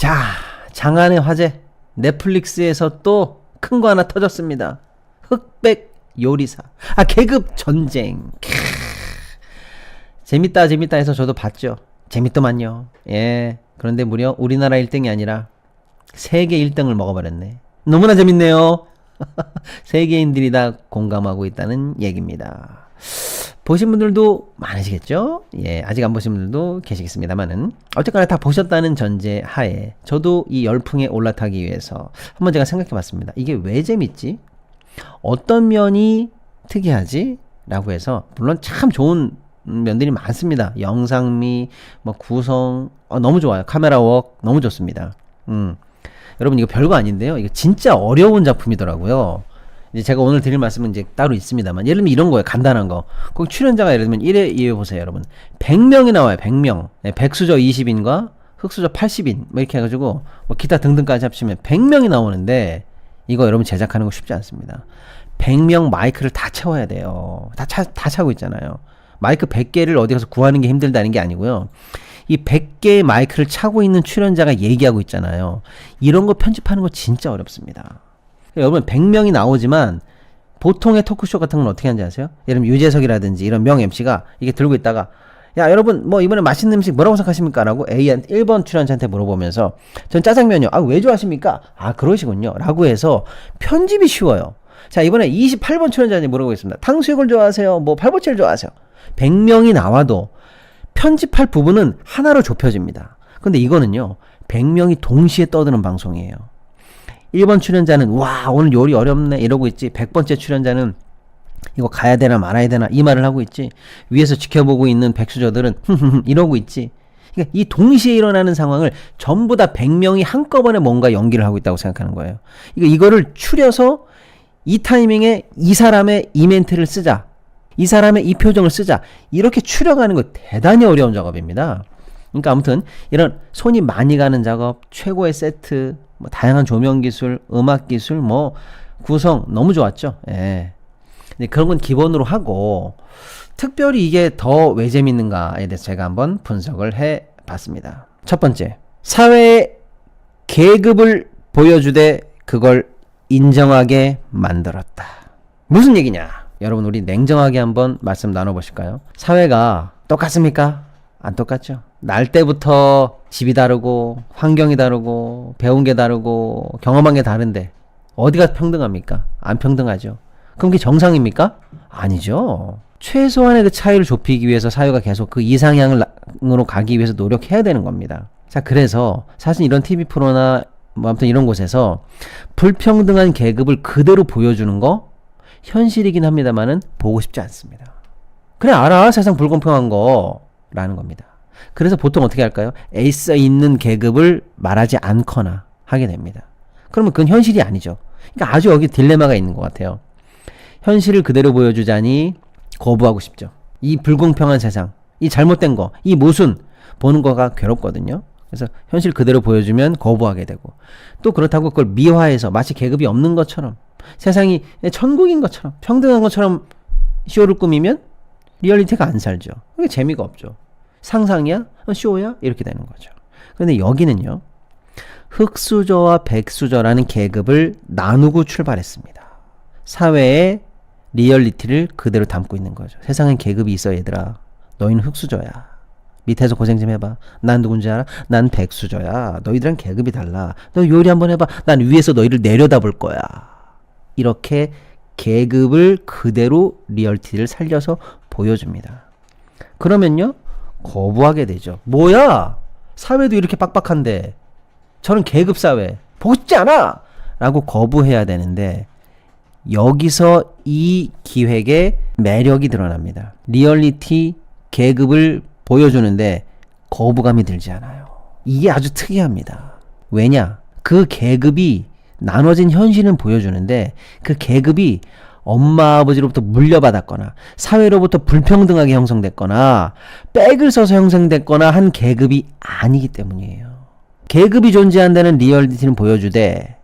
자, 장안의 화제 넷플릭스에서 또 큰 거 하나 터졌습니다. 흑백 요리사. 계급 전쟁. 재밌다 해서 저도 봤죠. 재밌더만요. 예. 그런데 무려 우리나라 1등이 아니라 세계 1등을 먹어버렸네. 너무나 재밌네요. 세계인들이 다 공감하고 있다는 얘기입니다. 보신 분들도 많으시겠죠? 예, 아직 안 보신 분들도 계시겠습니다만은 어쨌거나 다 보셨다는 전제 하에 저도 이 열풍에 올라타기 위해서 한번 제가 생각해 봤습니다. 이게 왜 재밌지? 어떤 면이 특이하지? 라고 해서 물론 참 좋은 면들이 많습니다. 영상미, 뭐 구성 너무 좋아요. 카메라 웍 너무 좋습니다. 여러분 이거 별거 아닌데요. 이거 진짜 어려운 작품이더라고요. 이제 제가 오늘 드릴 말씀은 이제 따로 있습니다만 예를 들면 이런 거예요. 간단한 거. 거기 출연자가 예를 들면 1회 보세요, 여러분. 100명이 나와요. 100명. 네, 백수저 20인과 흑수저 80인 뭐 이렇게 해가지고 뭐 기타 등등까지 합치면 100명이 나오는데 이거 여러분 제작하는 거 쉽지 않습니다. 100명 마이크를 다 채워야 돼요. 다 차고 있잖아요. 마이크 100개를 어디 가서 구하는 게 힘들다는 게 아니고요. 이 100개의 마이크를 차고 있는 출연자가 얘기하고 있잖아요. 이런 거 편집하는 거 진짜 어렵습니다. 여러분 100명이 나오지만 보통의 토크쇼 같은 건 어떻게 하는지 아세요? 예를 들면 유재석이라든지 이런 명 MC가 이게 들고 있다가 야 여러분 뭐 이번에 맛있는 음식 뭐라고 생각하십니까? 라고 A한 1번 출연자한테 물어보면서 전 짜장면이요. 왜 좋아하십니까? 그러시군요. 라고 해서 편집이 쉬워요. 자 이번에 28번 출연자한테 물어보겠습니다. 탕수육을 좋아하세요? 뭐 팔보채를 좋아하세요? 100명이 나와도 편집할 부분은 하나로 좁혀집니다. 근데 이거는요 100명이 동시에 떠드는 방송이에요. 1번 출연자는 와 오늘 요리 어렵네 이러고 있지. 100번째 출연자는 이거 가야 되나 말아야 되나 이 말을 하고 있지. 위에서 지켜보고 있는 백수저들은 이러고 있지. 그러니까 이 동시에 일어나는 상황을 전부 다 100명이 한꺼번에 뭔가 연기를 하고 있다고 생각하는 거예요. 이거를 추려서 이 타이밍에 이 사람의 이 멘트를 쓰자, 이 사람의 이 표정을 쓰자, 이렇게 추려가는 거 대단히 어려운 작업입니다. 그러니까 아무튼 이런 손이 많이 가는 작업, 최고의 세트, 뭐 다양한 조명 기술, 음악 기술, 뭐 구성 너무 좋았죠. 예. 근데 그런 건 기본으로 하고 특별히 이게 더 왜 재밌는가에 대해서 제가 한번 분석을 해 봤습니다. 첫 번째, 사회의 계급을 보여주되 그걸 인정하게 만들었다. 무슨 얘기냐? 여러분 우리 냉정하게 한번 말씀 나눠보실까요? 사회가 똑같습니까? 안 똑같죠. 날 때부터 집이 다르고 환경이 다르고 배운 게 다르고 경험한 게 다른데 어디가 평등합니까? 안 평등하죠. 그럼 그게 정상입니까? 아니죠. 최소한의 그 차이를 좁히기 위해서 사회가 계속 그 이상향으로 가기 위해서 노력해야 되는 겁니다. 자, 그래서 사실 이런 TV 프로나 뭐 아무튼 이런 곳에서 불평등한 계급을 그대로 보여주는 거 현실이긴 합니다만은 보고 싶지 않습니다. 그래 알아 세상 불공평한 거 라는 겁니다. 그래서 보통 어떻게 할까요? 애써 있는 계급을 말하지 않거나 하게 됩니다. 그러면 그건 현실이 아니죠. 그러니까 아주 여기 딜레마가 있는 것 같아요. 현실을 그대로 보여주자니 거부하고 싶죠. 이 불공평한 세상, 이 잘못된 거, 이 모순 보는 거가 괴롭거든요. 그래서 현실 그대로 보여주면 거부하게 되고 또 그렇다고 그걸 미화해서 마치 계급이 없는 것처럼 세상이 천국인 것처럼 평등한 것처럼 쇼를 꾸미면 리얼리티가 안 살죠. 그게 재미가 없죠. 상상이야? 쇼야? 이렇게 되는 거죠. 그런데 여기는요. 흑수저와 백수저라는 계급을 나누고 출발했습니다. 사회의 리얼리티를 그대로 담고 있는 거죠. 세상엔 계급이 있어 얘들아. 너희는 흑수저야. 밑에서 고생 좀 해봐. 난 누군지 알아? 난 백수저야. 너희들은 계급이 달라. 너 요리 한번 해봐. 난 위에서 너희를 내려다볼 거야. 이렇게 계급을 그대로 리얼리티를 살려서 보여줍니다. 그러면요 거부하게 되죠. 뭐야 사회도 이렇게 빡빡한데 저는 계급사회 보고 싶지 않아 라고 거부해야 되는데 여기서 이 기획의 매력이 드러납니다. 리얼리티 계급을 보여주는데 거부감이 들지 않아요. 이게 아주 특이합니다. 왜냐 그 계급이 나눠진 현실은 보여주는데 그 계급이 엄마 아버지로부터 물려받았거나 사회로부터 불평등하게 형성됐거나 백을 써서 형성됐거나 한 계급이 아니기 때문이에요. 계급이 존재한다는 리얼리티는 보여주되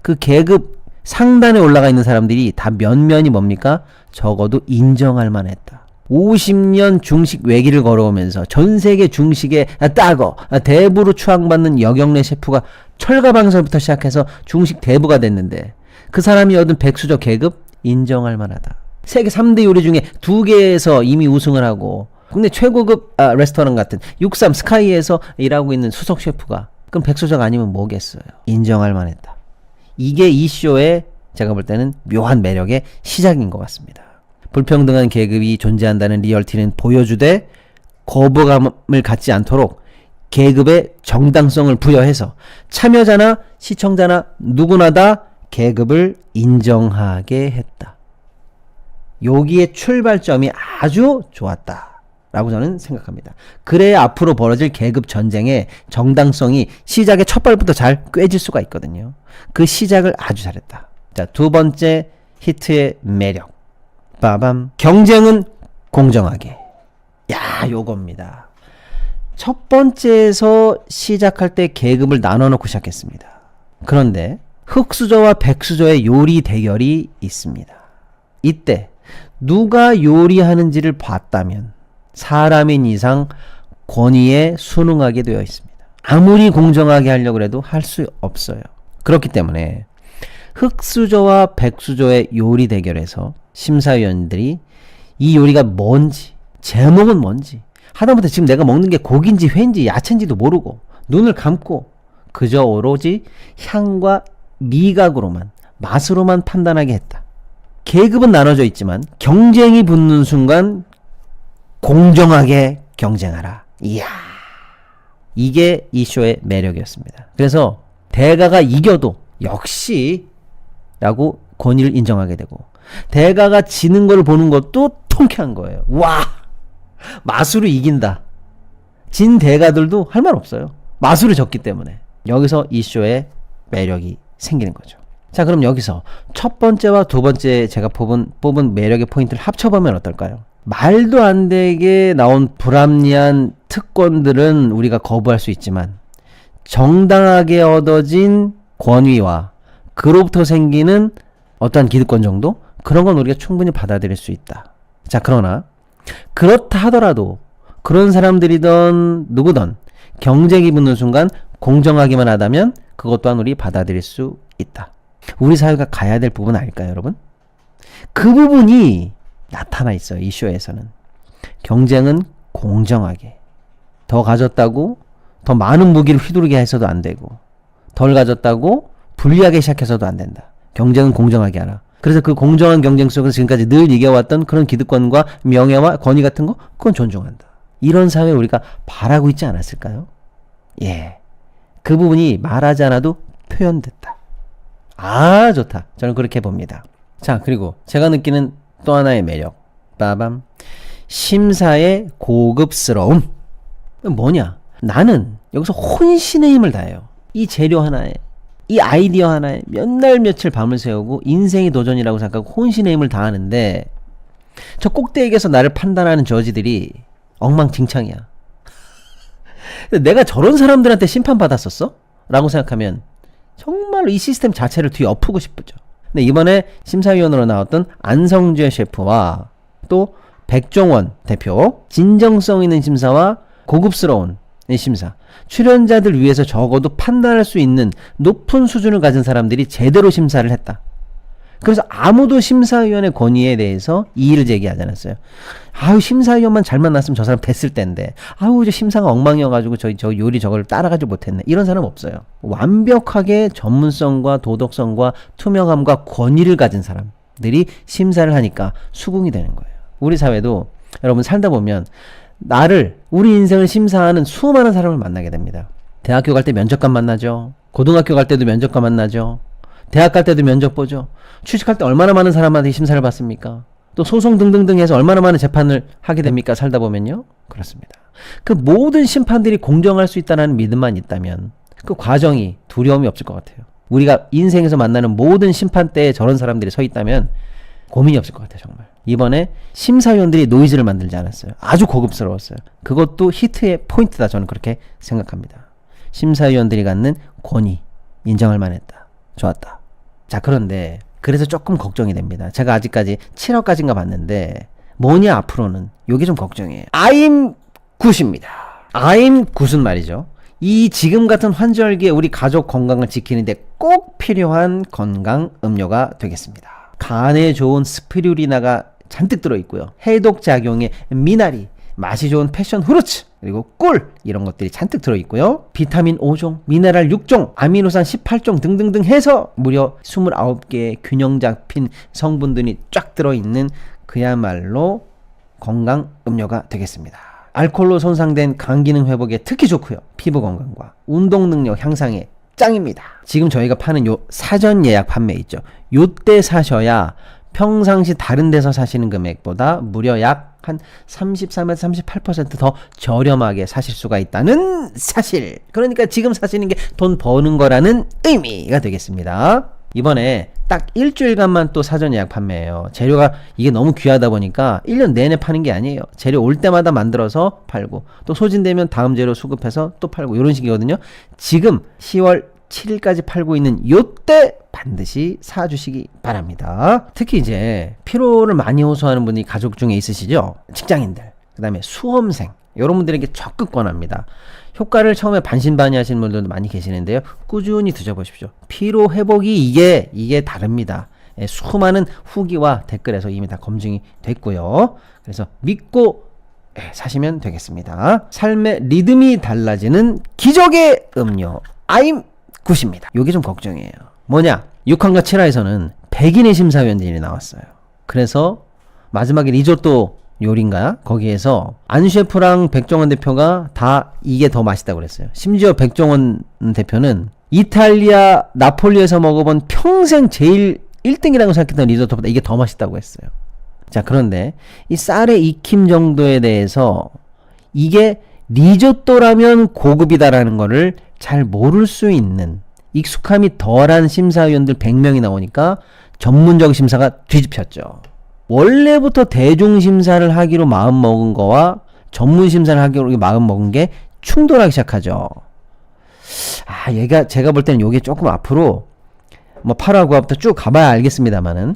그 계급 상단에 올라가 있는 사람들이 다 면면이 뭡니까? 적어도 인정할 만했다. 50년 중식 외길을 걸어오면서 전 세계 중식의 따거, 대부로 추앙받는 여경래 셰프가 철가방설부터 시작해서 중식 대부가 됐는데 그 사람이 얻은 백수저 계급 인정할 만하다. 세계 3대 요리 중에 2개에서 이미 우승을 하고 국내 최고급 레스토랑 같은 63 스카이에서 일하고 있는 수석 셰프가 그럼 백수저가 아니면 뭐겠어요. 인정할 만했다. 이게 이 쇼의 제가 볼 때는 묘한 매력의 시작인 것 같습니다. 불평등한 계급이 존재한다는 리얼티는 보여주되 거부감을 갖지 않도록 계급의 정당성을 부여해서 참여자나 시청자나 누구나 다 계급을 인정하게 했다. 여기에 출발점이 아주 좋았다 라고 저는 생각합니다. 그래야 앞으로 벌어질 계급 전쟁의 정당성이 시작의 첫 발부터 잘 꿰질 수가 있거든요. 그 시작을 아주 잘했다. 자, 두 번째 히트의 매력. 빠밤. 경쟁은 공정하게. 야, 요겁니다. 첫 번째에서 시작할 때 계급을 나눠놓고 시작했습니다. 그런데 흑수저와 백수저의 요리 대결이 있습니다. 이때 누가 요리하는지를 봤다면 사람인 이상 권위에 순응하게 되어 있습니다. 아무리 공정하게 하려고 해도 할 수 없어요. 그렇기 때문에 흑수저와 백수저의 요리 대결에서 심사위원들이 이 요리가 뭔지, 제목은 뭔지, 하다못해 지금 내가 먹는 게 고기인지 회인지 야채인지도 모르고 눈을 감고 그저 오로지 향과 미각으로만, 맛으로만 판단하게 했다. 계급은 나눠져 있지만 경쟁이 붙는 순간 공정하게 경쟁하라. 이야, 이게 이 쇼의 매력이었습니다. 그래서 대가가 이겨도 역시 라고 권위를 인정하게 되고 대가가 지는 걸 보는 것도 통쾌한 거예요. 와, 맛으로 이긴다. 진 대가들도 할 말 없어요. 맛으로 졌기 때문에. 여기서 이 쇼의 매력이 생기는 거죠. 자, 그럼 여기서 첫 번째와 두 번째 제가 뽑은 매력의 포인트를 합쳐보면 어떨까요? 말도 안 되게 나온 불합리한 특권들은 우리가 거부할 수 있지만 정당하게 얻어진 권위와 그로부터 생기는 어떠한 기득권 정도? 그런 건 우리가 충분히 받아들일 수 있다. 자, 그러나 그렇다 하더라도 그런 사람들이든 누구든 경쟁이 붙는 순간 공정하기만 하다면 그것 또한 우리 받아들일 수 있다. 우리 사회가 가야 될 부분 아닐까요, 여러분? 그 부분이 나타나 있어요, 이 쇼에서는. 경쟁은 공정하게. 더 가졌다고 더 많은 무기를 휘두르게 해서도 안 되고, 덜 가졌다고 불리하게 시작해서도 안 된다. 경쟁은 공정하게 하라. 그래서 그 공정한 경쟁 속에서 지금까지 늘 이겨왔던 그런 기득권과 명예와 권위 같은 거, 그건 존중한다. 이런 사회 우리가 바라고 있지 않았을까요? 예. 그 부분이 말하지 않아도 표현됐다. 아, 좋다. 저는 그렇게 봅니다. 자, 그리고 제가 느끼는 또 하나의 매력. 빠밤. 심사의 고급스러움. 뭐냐? 나는 여기서 혼신의 힘을 다해요. 이 재료 하나에, 이 아이디어 하나에 몇 날 며칠 밤을 새우고 인생이 도전이라고 생각하고 혼신의 힘을 다하는데 저 꼭대기에서 나를 판단하는 저지들이 엉망진창이야. 내가 저런 사람들한테 심판받았었어? 라고 생각하면 정말로 이 시스템 자체를 뒤에 엎고 싶죠. 근데 이번에 심사위원으로 나왔던 안성재 셰프와 또 백종원 대표, 진정성 있는 심사와 고급스러운 심사, 출연자들 위해서 적어도 판단할 수 있는 높은 수준을 가진 사람들이 제대로 심사를 했다. 그래서 아무도 심사위원의 권위에 대해서 이의를 제기하지 않았어요. 아유, 심사위원만 잘 만났으면 저 사람 됐을 텐데, 아유, 저 심사가 엉망이어가지고 저 요리 저걸 따라가지 못했네, 이런 사람 없어요. 완벽하게 전문성과 도덕성과 투명함과 권위를 가진 사람들이 심사를 하니까 수긍이 되는 거예요. 우리 사회도 여러분 살다 보면 우리 인생을 심사하는 수많은 사람을 만나게 됩니다. 대학교 갈 때 면접관 만나죠. 고등학교 갈 때도 면접관 만나죠. 대학 갈 때도 면접 보죠. 취직할 때 얼마나 많은 사람한테 심사를 받습니까? 또 소송 등등등 해서 얼마나 많은 재판을 하게 됩니까? 살다 보면요. 그렇습니다. 그 모든 심판들이 공정할 수 있다는 믿음만 있다면 그 과정이 두려움이 없을 것 같아요. 우리가 인생에서 만나는 모든 심판대에 저런 사람들이 서 있다면 고민이 없을 것 같아요, 정말. 이번에 심사위원들이 노이즈를 만들지 않았어요. 아주 고급스러웠어요. 그것도 히트의 포인트다, 저는 그렇게 생각합니다. 심사위원들이 갖는 권위, 인정할 만했다. 좋았다. 자, 그런데 그래서 조금 걱정이 됩니다. 제가 아직까지 7화까지인가 봤는데 뭐냐 앞으로는 요게 좀 걱정이에요. I'm 굿입니다. I'm 굿은 말이죠. 이 지금 같은 환절기에 우리 가족 건강을 지키는데 꼭 필요한 건강 음료가 되겠습니다. 간에 좋은 스피루리나가 잔뜩 들어있고요. 해독 작용의 미나리, 맛이 좋은 패션 후르츠, 그리고 꿀 이런 것들이 잔뜩 들어있고요. 비타민 5종, 미네랄 6종, 아미노산 18종 등등등 해서 무려 29개의 균형 잡힌 성분들이 쫙 들어있는 그야말로 건강 음료가 되겠습니다. 알코올로 손상된 간 기능 회복에 특히 좋고요. 피부 건강과 운동 능력 향상에 짱입니다. 지금 저희가 파는 요 사전 예약 판매 있죠. 요때 사셔야 평상시 다른 데서 사시는 금액보다 무려 약 한 33에서 38% 더 저렴하게 사실 수가 있다는 사실. 그러니까 지금 사시는 게 돈 버는 거라는 의미가 되겠습니다. 이번에 딱 일주일간만 또 사전 예약 판매예요. 재료가 이게 너무 귀하다 보니까 1년 내내 파는 게 아니에요. 재료 올 때마다 만들어서 팔고 또 소진되면 다음 재료 수급해서 또 팔고 이런 식이거든요. 지금 10월 7일까지 팔고 있는 요때 반드시 사주시기 바랍니다. 특히 이제 피로를 많이 호소하는 분이 가족 중에 있으시죠? 직장인들, 그 다음에 수험생 이런 분들에게 적극 권합니다. 효과를 처음에 반신반의하시는 분들도 많이 계시는데요. 꾸준히 드셔보십시오. 피로 회복이 이게 다릅니다. 수많은 후기와 댓글에서 이미 다 검증이 됐고요. 그래서 믿고 사시면 되겠습니다. 삶의 리듬이 달라지는 기적의 음료 I'm 굿입니다. 요게 좀 걱정이에요. 뭐냐? 6화과 7화에서는 백인의 심사위원들이 나왔어요. 그래서 마지막에 리조또 요리인가? 거기에서 안 셰프랑 백종원 대표가 다 이게 더 맛있다고 그랬어요. 심지어 백종원 대표는 이탈리아 나폴리에서 먹어본 평생 제일 1등이라고 생각했던 리조또보다 이게 더 맛있다고 했어요. 자, 그런데 이 쌀의 익힘 정도에 대해서 이게 리조또라면 고급이다라는 거를 잘 모를 수 있는 익숙함이 덜한 심사위원들 100명이 나오니까 전문적 심사가 뒤집혔죠. 원래부터 대중심사를 하기로 마음먹은 거와 전문심사를 하기로 마음먹은 게 충돌하기 시작하죠. 제가 볼 때는 요게 조금 앞으로 뭐 8화 9화부터 쭉 가봐야 알겠습니다만은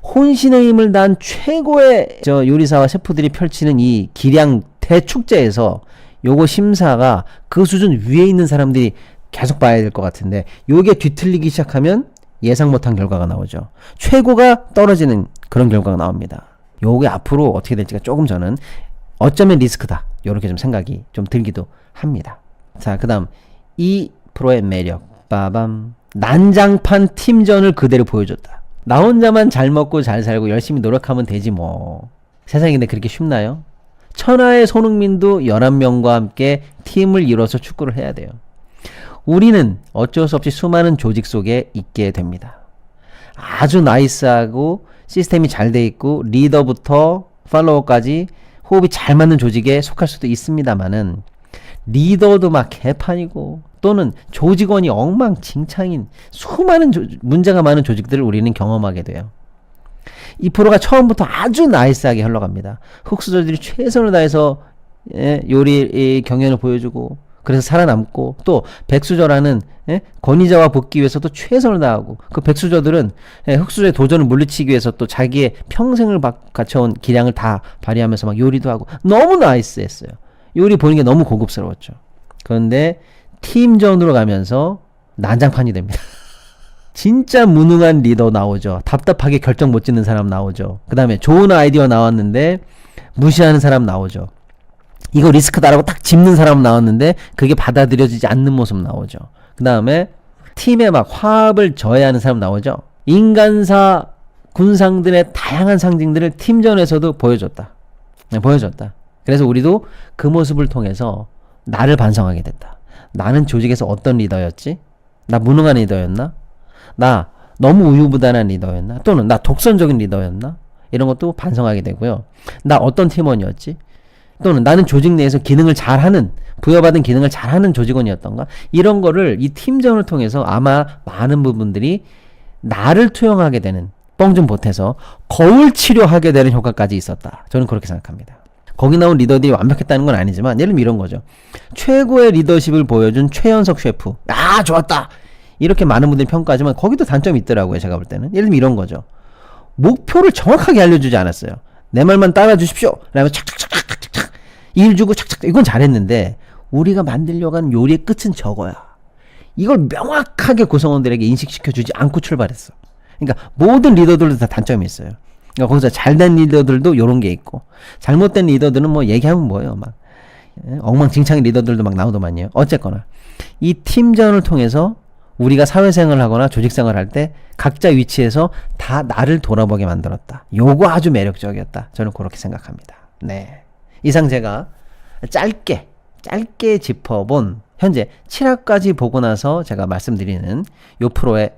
혼신의 힘을 다한 최고의 요리사와 셰프들이 펼치는 이 기량 대축제에서 요거 심사가 그 수준 위에 있는 사람들이 계속 봐야 될 것 같은데 요게 뒤틀리기 시작하면 예상 못한 결과가 나오죠. 최고가 떨어지는 그런 결과가 나옵니다. 요게 앞으로 어떻게 될지가 조금 저는 어쩌면 리스크다 요렇게 좀 생각이 좀 들기도 합니다. 자, 그 다음 이 프로의 매력 빠밤 난장판 팀전을 그대로 보여줬다. 나 혼자만 잘 먹고 잘 살고 열심히 노력하면 되지 뭐. 세상에 근데 그렇게 쉽나요? 천하의 손흥민도 11명과 함께 팀을 이뤄서 축구를 해야 돼요. 우리는 어쩔 수 없이 수많은 조직 속에 있게 됩니다. 아주 나이스하고 시스템이 잘 돼 있고 리더부터 팔로워까지 호흡이 잘 맞는 조직에 속할 수도 있습니다만은 리더도 막 개판이고 또는 조직원이 엉망진창인 수많은 문제가 많은 조직들을 우리는 경험하게 돼요. 이 프로가 처음부터 아주 나이스하게 흘러갑니다. 흑수저들이 최선을 다해서 요리 경연을 보여주고 그래서 살아남고 또 백수저라는 권위자와 붙기 위해서도 최선을 다하고 그 백수저들은 흑수저의 도전을 물리치기 위해서 또 자기의 평생을 갖춰온 기량을 다 발휘하면서 막 요리도 하고 너무 나이스했어요. 요리 보는 게 너무 고급스러웠죠. 그런데 팀전으로 가면서 난장판이 됩니다. 진짜 무능한 리더 나오죠. 답답하게 결정 못 짓는 사람 나오죠. 그 다음에 좋은 아이디어 나왔는데 무시하는 사람 나오죠. 이거 리스크다라고 딱 짚는 사람 나왔는데 그게 받아들여지지 않는 모습 나오죠. 그 다음에 팀에 막 화합을 저해하는 사람 나오죠. 인간사 군상들의 다양한 상징들을 팀전에서도 보여줬다. 그래서 우리도 그 모습을 통해서 나를 반성하게 됐다. 나는 조직에서 어떤 리더였지? 나 무능한 리더였나? 나 너무 우유부단한 리더였나? 또는 나 독선적인 리더였나? 이런 것도 반성하게 되고요. 나 어떤 팀원이었지? 또는 나는 조직 내에서 기능을 잘하는, 부여받은 기능을 잘하는 조직원이었던가? 이런 거를 이 팀전을 통해서 아마 많은 부분들이 나를 투영하게 되는, 뻥 좀 보태서 거울 치료하게 되는 효과까지 있었다. 저는 그렇게 생각합니다. 거기 나온 리더들이 완벽했다는 건 아니지만 예를 들면 이런 거죠. 최고의 리더십을 보여준 최연석 셰프. 아, 좋았다. 이렇게 많은 분들이 평가하지만 거기도 단점이 있더라고요. 제가 볼 때는. 예를 들면 이런 거죠. 목표를 정확하게 알려주지 않았어요. 내 말만 따라 주십시오. 라면 착착착착착착 일 주고 착착 이건 잘했는데 우리가 만들려고 하는 요리의 끝은 저거야. 이걸 명확하게 구성원들에게 인식시켜주지 않고 출발했어. 그러니까 모든 리더들도 다 단점이 있어요. 그러니까 거기서 잘된 리더들도 요런 게 있고 잘못된 리더들은 뭐 얘기하면 뭐예요. 막 엉망진창의 리더들도 막 나오더만요. 어쨌거나 이 팀전을 통해서 우리가 사회생활을 하거나 조직생활을 할 때 각자 위치에서 다 나를 돌아보게 만들었다. 요거 아주 매력적이었다. 저는 그렇게 생각합니다. 네. 이상 제가 짧게 짚어본 현재 7화까지 보고 나서 제가 말씀드리는 요 프로의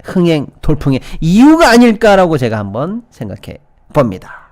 흥행, 돌풍의 이유가 아닐까라고 제가 한번 생각해 봅니다.